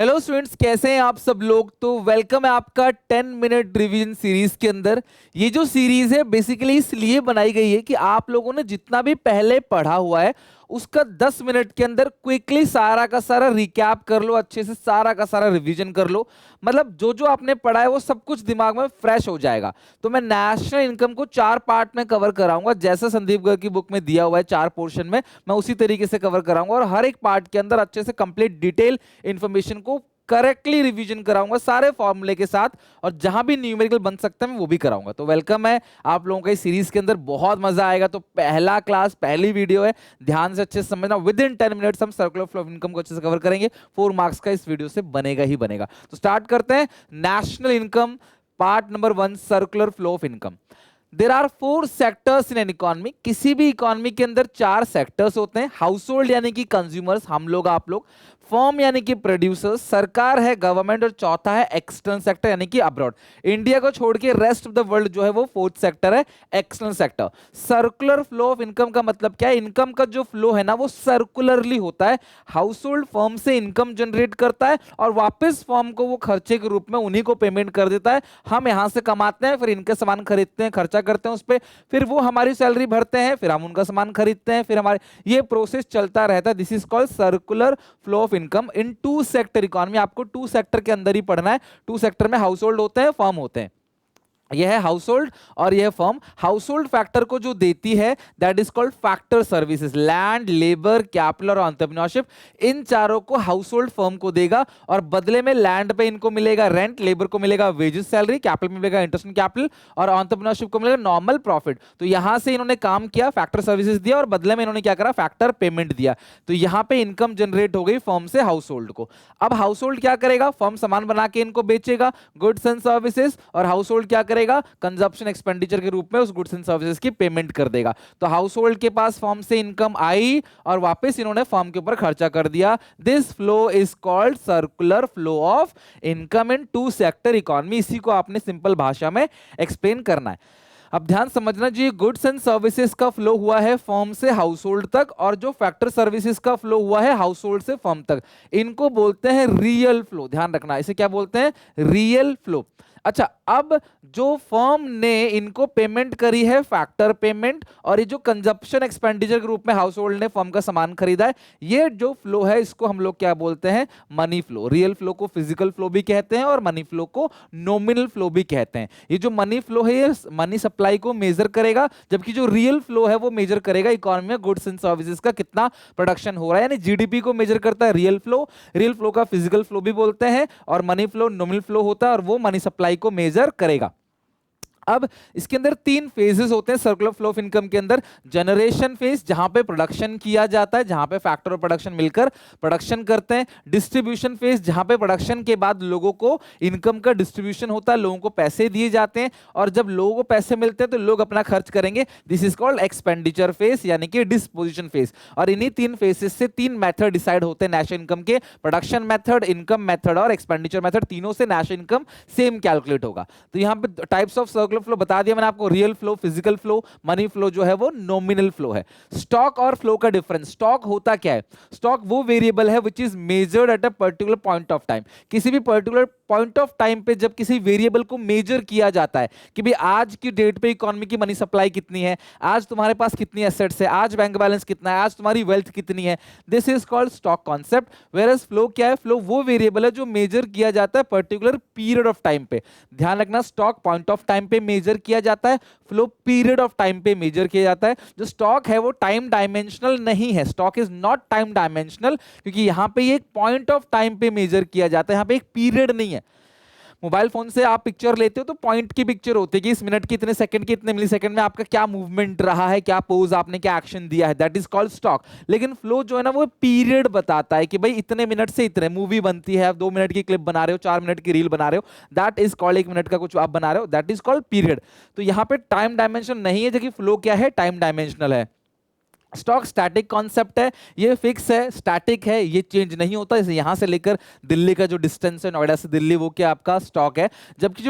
Hello students, कैसे हैं आप सब लोग। तो वेलकम है आपका 10 मिनट रिवीजन सीरीज के अंदर। ये जो सीरीज है बेसिकली इसलिए बनाई गई है कि आप लोगों ने जितना भी पहले पढ़ा हुआ है उसका 10 मिनट के अंदर क्विकली सारा का सारा रिकैप कर लो, अच्छे से सारा का सारा रिवीजन कर लो। मतलब जो जो आपने पढ़ा है वो सब कुछ दिमाग में फ्रेश हो जाएगा। तो मैं नेशनल इनकम को 4 पार्ट में कवर कराऊंगा, जैसा संदीप गर्ग की बुक में दिया हुआ है 4 पोर्शन में, मैं उसी तरीके से कवर कराऊंगा और हर एक पार्ट के अंदर अच्छे से कंप्लीट डिटेल इंफॉर्मेशन को करेक्टली रिवीजन कराऊंगा सारे फॉर्मूले के साथ, और जहां भी न्यूमेरिकल बन सकता है मैं वो भी कराऊंगा। तो वेलकम है आप लोगों का इस सीरीज के अंदर, बहुत मजा आएगा। तो पहला क्लास, पहली वीडियो है, ध्यान से अच्छे से समझना। विद इन 10 मिनट्स हम सर्कुलर फ्लो ऑफ इनकम को अच्छे से कवर करेंगे। 4 मार्क्स का इस वीडियो से बनेगा ही बनेगा। तो स्टार्ट करते हैं। National income part number 1, circular flow of income. There are 4 sectors in an economy. किसी भी इकोनॉमी के अंदर 4 सेक्टर्स होते हैं। हाउस होल्ड यानी कि कंज्यूमर्स, हम लोग आप लोग। फर्म यानी कि प्रोड्यूसर्स, सरकार है, गवर्नमेंट, और चौथा है एक्सटर्नल सेक्टर यानी कि अब्रॉड। इंडिया को छोड़ के रेस्ट ऑफ द वर्ल्ड जो है वो 4th सेक्टर है, external sector. Circular flow of income का मतलब क्या है? इनकम का जो फ्लो है ना वो सर्कुलरली होता है। हाउस होल्ड फर्म से इनकम जनरेट करता है और वापस फर्म को वो खर्चे के रूप में उन्हीं को पेमेंट कर देता है। हम यहां से कमाते हैं, फिर इनके सामान खरीदते हैं, खर्चा करते हैं उस पर, फिर वो हमारी सैलरी भरते हैं, फिर हम उनका सामान खरीदते हैं, फिर हमारे, ये प्रोसेस चलता रहता है। This is called circular flow of income in 2 sector economy. आपको 2 सेक्टर के अंदर ही पढ़ना है। 2 सेक्टर में हाउस होल्ड होते हैं, फर्म होते हैं। यह है हाउस होल्ड और यह फर्म। हाउस होल्ड फैक्टर को जो देती है that is called factor services. Land, labour, capital और एंटरप्रेन्योरशिप, इन चारों को हाउस होल्ड फर्म को देगा, और बदले में लैंड पे इनको मिलेगा रेंट, लेबर को मिलेगा वेजेस सैलरी, कैपिटल में मिलेगा इंटरेस्ट कैपिटल, और एंटरप्रेन्योरशिप को मिलेगा नॉर्मल प्रॉफिट। तो यहां से इन्होंने काम किया, फैक्टर सर्विसेज दिया, और बदले में इन्होंने क्या करा? फैक्टर पेमेंट दिया। तो यहां पे इनकम जनरेट हो गई फर्म से हाउस होल्ड को। अब हाउस होल्ड क्या करेगा? फर्म सामान बना के इनको बेचेगा, गुड्स एंड सर्विसेज, और हाउस होल्ड क्या करेगा? कंजप्शन एक्सपेंडिचर के रूप में उस गुड्स एंड सर्विसेज की पेमेंट कर देगा। तो हाउस होल्ड के पास फर्म से इनकम आई और वापस इन्होंने फर्म के ऊपर खर्चा कर दिया। This flow is called circular flow of income in 2 sector economy. इसी को आपने सिंपल भाषा में एक्सप्लेन करना है। अब ध्यान समझना जी, गुड्स एंड सर्विसेज का फ्लो हुआ है फर्म से हाउस होल्ड तक, और जो फैक्टर सर्विसेज का फ्लो हुआ है हाउस होल्ड से फर्म तक, इनको बोलते हैं रियल फ्लो। ध्यान रखना, इसे क्या बोलते हैं? Real flow. अच्छा, अब जो फर्म ने इनको पेमेंट करी है फैक्टर पेमेंट, और ये जो कंजप्शन एक्सपेंडिचर के रूप में हाउस होल्ड ने फर्म का सामान खरीदा है, ये जो फ्लो है इसको हम लोग क्या बोलते हैं? Money flow. रियल फ्लो को फिजिकल फ्लो भी कहते हैं और मनी फ्लो को नॉमिनल फ्लो भी कहते हैं। ये जो मनी फ्लो है ये मनी सप्लाई को मेजर करेगा, जबकि जो रियल फ्लो है वो मेजर करेगा इकोनॉमी में गुड्स एंड सर्विसेज का कितना प्रोडक्शन हो रहा है, यानी जीडीपी को मेजर करता है रियल फ्लो। रियल फ्लो का फिजिकल फ्लो भी बोलते हैं, और मनी फ्लो नॉमिनल फ्लो होता है, और वो मनी सप्लाई को मेजर करेगा। अब इसके अंदर 3 फेजेस होते हैं सर्कुलर फ्लो ऑफ इनकम के अंदर। जनरेशन फेज, जहां पे प्रोडक्शन किया जाता है, जहां पे फैक्टर और प्रोडक्शन मिलकर प्रोडक्शन करते हैं। डिस्ट्रीब्यूशन फेज, जहां पे प्रोडक्शन के बाद लोगों को इनकम का डिस्ट्रीब्यूशन होता है, लोगों को पैसे दिए जाते हैं, और जब लोगों को पैसे मिलते हैं तो लोग अपना खर्च करेंगे। This is called expenditure phase यानी कि डिस्पोजिशन फेज। और इन्हीं 3 फेजेस से 3 मेथड डिसाइड होते हैं नेशनल इनकम के। प्रोडक्शन मेथड, इनकम मेथड और एक्सपेंडिचर मेथड, तीनों से नेशनल इनकम सेम कैलकुलेट होगा। तो यहां पे टाइप्स ऑफ सर्कुलर फ्लो बता दिया मैंने आपको। Real flow, physical flow, money flow जो है वो नॉमिनल फ्लो है। स्टॉक और फ्लो का डिफरेंस। स्टॉक होता क्या है? स्टॉक वो वेरिएबल है which is measured at a particular point of time. किसी भी पर्टिकुलर पॉइंट ऑफ टाइम पे जब किसी वेरिएबल को मेजर किया जाता है कि भाई आज की डेट पे इकोनॉमी की मनी सप्लाई कितनी है, आज तुम्हारे पास कितनी एसेट्स है, आज बैंक बैलेंस कितना है, आज तुम्हारी वेल्थ कितनी है, this is called stock concept. Whereas flow क्या है? फ्लो वो वेरिएबल है जो मेजर किया जाता है पर्टिकुलर पीरियड ऑफ टाइम पे। ध्यान रखना, स्टॉक पॉइंट ऑफ टाइम पे मेजर किया जाता है, फ्लो पीरियड ऑफ टाइम पे मेजर किया जाता है। जो स्टॉक है वो टाइम डायमेंशनल नहीं है। Stock is not time dimensional, क्योंकि यहां पे ये एक पॉइंट ऑफ टाइम पे मेजर किया जाता है, यहां पे एक पीरियड नहीं है। मोबाइल फोन से आप पिक्चर लेते हो तो पॉइंट की पिक्चर होती है कि इस मिनट की इतने सेकंड की इतने मिली सेकंड में आपका क्या मूवमेंट रहा है, क्या पोज आपने, क्या एक्शन दिया है, दैट इज कॉल्ड स्टॉक। लेकिन फ्लो जो है ना वो पीरियड बताता है कि भाई इतने मिनट से इतने, मूवी बनती है, आप 2 मिनट की क्लिप बना रहे हो, 4 मिनट की रील बना रहे हो, दैट इज कॉल्ड 1 मिनट का कुछ आप बना रहे हो, दैट इज कॉल्ड पीरियड। तो यहाँ पे टाइम डायमेंशन नहीं है, जबकि फ्लो क्या है? टाइम डायमेंशनल है। स्टॉक स्टैटिक कॉन्सेप्ट है, ये फिक्स है, स्टैटिक है, ये चेंज नहीं होता। जैसे यहाँ से लेकर दिल्ली का जो डिस्टेंस है, नोएडा से दिल्ली, वो क्या आपका स्टॉक है। जबकि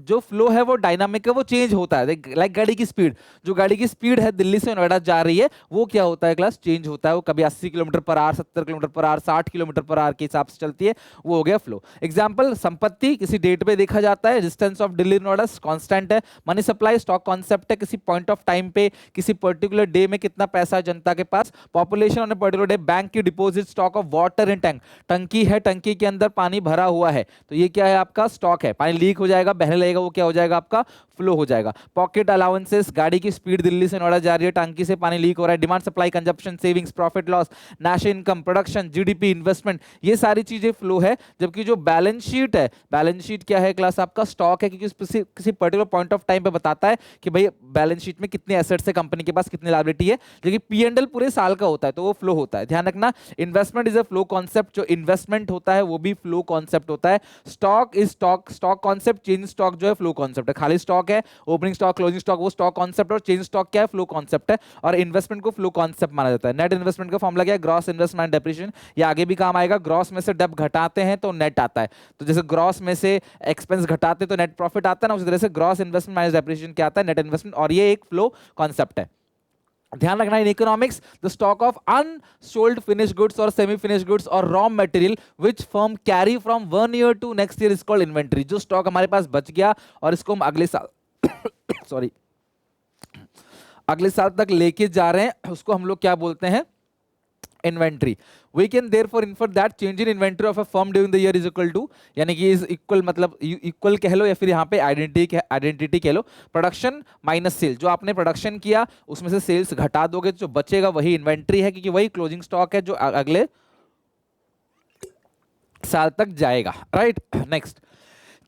जो फ्लो है वो डायनामिक है, वो चेंज होता है। लाइक गाड़ी की स्पीड, जो गाड़ी की स्पीड है दिल्ली से नोएडा जा रही है, वो क्या होता है क्लास, चेंज होता है। वो कभी 80 kilometre per hour, 70 kilometre per hour, 60 kilometre per hour के हिसाब से चलती है, वो हो गया फ्लो। एग्जाम्पल, संपत्ति किसी डेट पे देखा जाता है, distance of Delhi Noida constant है। मनी सप्लाई स्टॉक कॉन्सेप्ट है, किसी पॉइंट ऑफ टाइम पे किसी पर्टिकुलर डे में कितना पैसा जनता के पास। Population on a particular day, bank की deposit, stock of water in tank, टंकी है, टंकी के अंदर पानी भरा हुआ है, तो ये क्या है आपका स्टॉक है। पानी लीक हो जाएगा, बहने लगेगा, वो क्या हो जाएगा आपका फ्लो हो जाएगा। पॉकेट अलाउंसेस, गाड़ी की स्पीड दिल्ली से नोएडा जा रही है, टंकी से पानी लीक हो रहा है। Demand supply, consumption, savings, profit loss, national income, production, GDP, investment, ये सारी चीजें फ्लो है। जबकि जो बैलेंस शीट है, बैलेंस शीट क्या है क्लास, आपका स्टॉक है, क्योंकि किसी पर्टिकुलर पॉइंट ऑफ टाइम पे बताता है कि भाई बैलेंस शीट में कितने एसेट्स है कंपनी के पास, कितनी लायबिलिटी है। जबकि पी&एल पूरे साल का होता है, तो वो फ्लो होता है। ध्यान रखना, investment is a flow concept, जो इन्वेस्टमेंट होता है वो भी फ्लो कॉन्सेप्ट होता है। Stock is stock concept, change stock जो है फ्लो कॉन्सेप्ट है। खाली स्टॉक है, ओपनिंग स्टॉक, क्लोजिंग स्टॉक, वो स्टॉक कॉन्सेप्ट, और चेंज स्टॉक क्या है, फ्लो कॉन्सेप्ट है। और इन्वेस्टमेंट को फ्लो कॉन्सेप्ट माना जाता है। नेट इन्वेस्टमेंट का फॉर्मूला क्या है, ग्रॉस इन्वेस्टमेंट डेप्रिसिएशन, ये आगे भी काम आएगा। ग्रॉस में से डेब्ट घटाते हैं तो नेट आता है, तो जैसे ग्रॉस में से एक्सपेंस घटाते हैं तो नेट प्रॉफिट आता है ना, उसी तरह से ग्रॉस इन्वेस्टमेंट माइनस डेप्रिसिएशन क्या आता है, नेट इन्वेस्टमेंट, और ये एक फ्लो कॉन्सेप्ट है। ध्यान रखना, in economics the stock of unsold finish goods और सेमी फिनिश गुड्स और raw material which firm carry from 1 year to next year is called inventory. जो स्टॉक हमारे पास बच गया और इसको हम अगले साल सॉरी अगले साल तक लेके जा रहे हैं, उसको हम लोग क्या बोलते हैं, inventory. We can therefore infer that change in inventory of a firm during the year is equal to, यानी कि is equal मतलब इक्वल कह लो या फिर यहाँ पे आइडेंटिटी कह लो, प्रोडक्शन माइनस सेल। जो आपने प्रोडक्शन किया उसमें से सेल्स घटा दोगे, जो बचेगा वही इन्वेंट्री है, क्योंकि वही क्लोजिंग स्टॉक है जो अगले साल तक जाएगा। Right, next,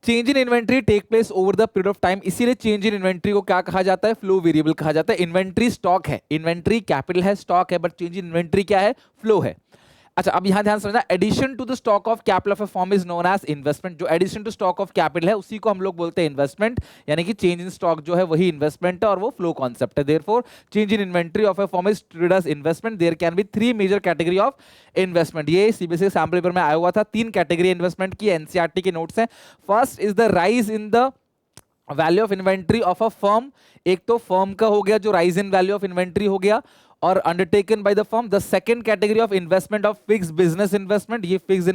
change in inventory take place over the period of time, इसीलिए चेंज इन इन्वेंट्री को क्या कहा जाता है, फ्लो वेरिएबल कहा जाता है। इन्वेंट्री स्टॉक है, इन्वेंट्री कैपिटल है, स्टॉक है, बट चेंज इन इन्वेंट्री क्या है, फ्लो है। अच्छा, अब यहां ध्यान समझना, addition to the stock of capital of a firm is known as investment. जो addition to stock of capital है उसी को हम लोग बोलते हैं इन्वेस्टमेंट, यानी कि चेंज इन स्टॉक जो है वही इन्वेस्टमेंट है और वो फ्लो कॉन्सेप्ट है। Therefore change in inventory of a firm is treated as investment. There can be 3 major category of investment. ये सीबीएसई सैंपल पेपर में आया हुआ था, 3 कैटेगरी इन्वेस्टमेंट की, एनसीईआरटी के नोट्स हैं। First is the rise in the value of inventory of a firm. एक तो फर्म का हो गया जो rise in value of inventory हो गया और undertaken by the firm. The second category of investment of fix business investment, ये फिक्स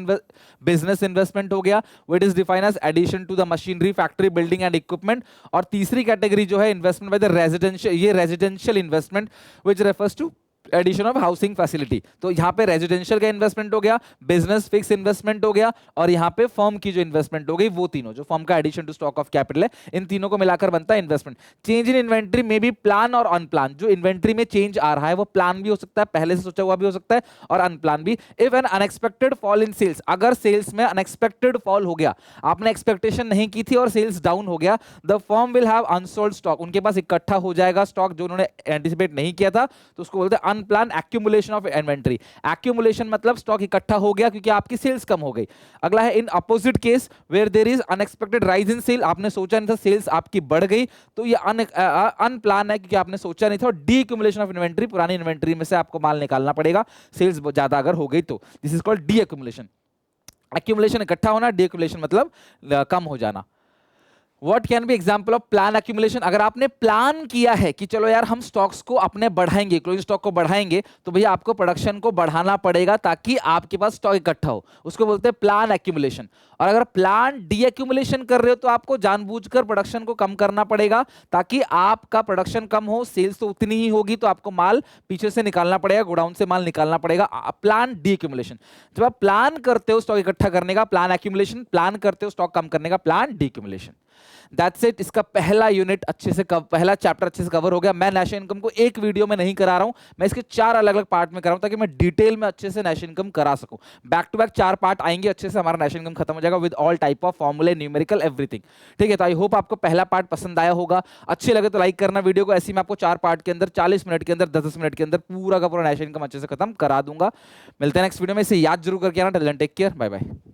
बिजनेस इन्वेस्टमेंट हो गया, which is defined as addition to the machinery, factory, building and equipment. और तीसरी category जो है इन्वेस्टमेंट बाय द रेजिडेंशियल, ये residential investment which refers to addition of housing facility. तो यहाँ पे रेजिडेंशियल का इन्वेस्टमेंट हो गया, बिजनेस फिक्स इन्वेस्टमेंट हो गया, और यहाँ पे फर्म की जो इन्वेस्टमेंट हो गई, वो तीनों जो फर्म का addition to stock of capital है, इन तीनों को मिलाकर बनता है इन्वेस्टमेंट। चेंज इन इन्वेंट्री में भी प्लान और अनप्लान। जो इन्वेंट्री में चेंज आ रहा है वो प्लान भी हो सकता है, पहले से सोचा हुआ भी हो सकता है, और अनप्लान भी। If an unexpected fall in sales, अगर सेल्स में अनएक्सपेक्टेड फॉल हो गया, आपने एक्सपेक्टेशन नहीं की थी और सेल्स डाउन हो गया, the firm will have unsold stock, उनके पास इकट्ठा हो जाएगा स्टॉक जो उन्होंने एंटिसिपेट नहीं किया था, तो उसको बोलते हैं unplanned accumulation of inventory. Accumulation मतलब स्टॉक इकट्ठा हो गया क्योंकि आपकी सेल्स कम हो गई। अगला है in opposite case where there is unexpected rise in sale, आपने सोचा नहीं था, सेल्स आपकी बढ़ गई, तो ये अनप्लान है क्योंकि आपने सोचा नहीं था। और डी एक्यूमुलेशन ऑफ इन्वेंट्री, पुरानी इन्वेंट्री में से आपको माल निकालना पड़ेगा, सेल्स ज्यादा अगर हो गई तो। This is called D accumulation. Accumulation इकट्ठा होना, डी एक्यूमुलेशन मतलब कम हो जाना। What can be example of plan accumulation? अगर आपने प्लान किया है कि चलो यार हम स्टॉक्स को अपने बढ़ाएंगे, क्लोजिंग स्टॉक को बढ़ाएंगे, तो भैया आपको प्रोडक्शन को बढ़ाना पड़ेगा ताकि आपके पास स्टॉक इकट्ठा हो, उसको बोलते हैं प्लान एक्यूमुलेशन। और अगर प्लान डी एक्यूमुलेशन कर रहे हो तो आपको जानबूझकर प्रोडक्शन को कम करना पड़ेगा ताकि आपका प्रोडक्शन कम हो, सेल्स तो उतनी ही होगी, तो आपको माल पीछे से निकालना पड़ेगा, गोडाउन से माल निकालना पड़ेगा। Plan D accumulation. जब आप प्लान करते हो स्टॉक इकट्ठा करने का, प्लान एक्यूमुलेशन, प्लान करते हो स्टॉक कम करने का, plan D accumulation. That's it. इसका पहला यूनिट अच्छे से पहला चैप्टर अच्छे से कवर हो गया। मैं नेशनल इनकम को एक वीडियो में नहीं करा रहा हूं, मैं इसके 4 अलग अलग पार्ट में करा हूं ताकि मैं डिटेल में अच्छे से नेशनल इनकम करा सकूं। बैक टू बैक 4 पार्ट आएंगे, अच्छे से हमारा नेशनल इनकम खत्म हो जाएगा विद ऑल टाइप ऑफ फॉर्मूले, न्यूमेरिकल, एवरीथिंग। ठीक है, तो आई होप आपको पहला पार्ट पसंद आया होगा। अच्छे लगे तो लाइक करना वीडियो को। ऐसे ही मैं आपको 4 पार्ट के अंदर 40 मिनट के अंदर 10 मिनट के अंदर पूरा का पूरा नेशनल इनकम अच्छे से खत्म करा दूंगा। मिलते हैं नेक्स्ट वीडियो में। इसे याद जरूर करके आना। Till then take care, bye bye.